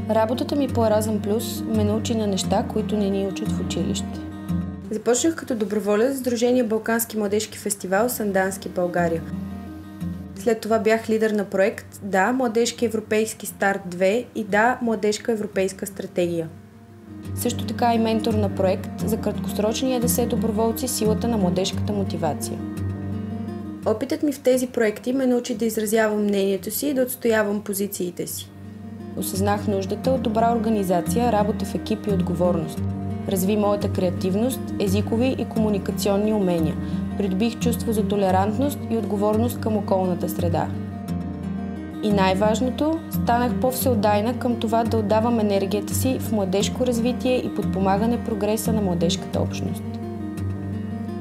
Работата ми по Еразъм Плюс ме научи на неща, които не ни учат в училище. Започнах като доброволец в Сдружение Балкански младежки фестивал Сандански, България. След това бях лидер на проект "Да, Младежки европейски старт 2" и "Да, Младежка европейска стратегия". Също така и ментор на проект за краткосрочни ЕДС доброволци "Силата на младежката мотивация". Опитът ми в тези проекти ме научи да изразявам мнението си и да отстоявам позициите си. Осъзнах нуждата от добра организация, работа в екип и отговорност. Разви моята креативност, езикови и комуникационни умения. Придобих чувство за толерантност и отговорност към околната среда. И най-важното, станах по-всеотдайна към това да отдавам енергията си в младежко развитие и подпомагане прогреса на младежката общност.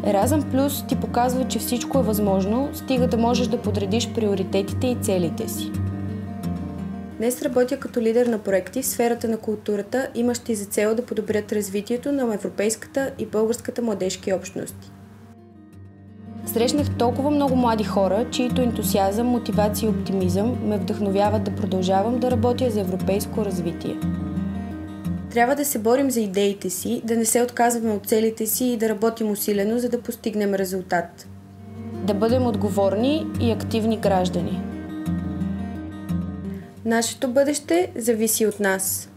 Еразъм Плюс ти показва, че всичко е възможно, стига да можеш да подредиш приоритетите и целите си. Днес работя като лидер на проекти в сферата на културата, имащи за цел да подобрят развитието на европейската и българската младежки общности. Срещнах толкова много млади хора, чието ентусиазъм, мотивация и оптимизъм ме вдъхновяват да продължавам да работя за европейско развитие. Трябва да се борим за идеите си, да не се отказваме от целите си и да работим усилено, за да постигнем резултат. Да бъдем отговорни и активни граждани. Нашето бъдеще зависи от нас.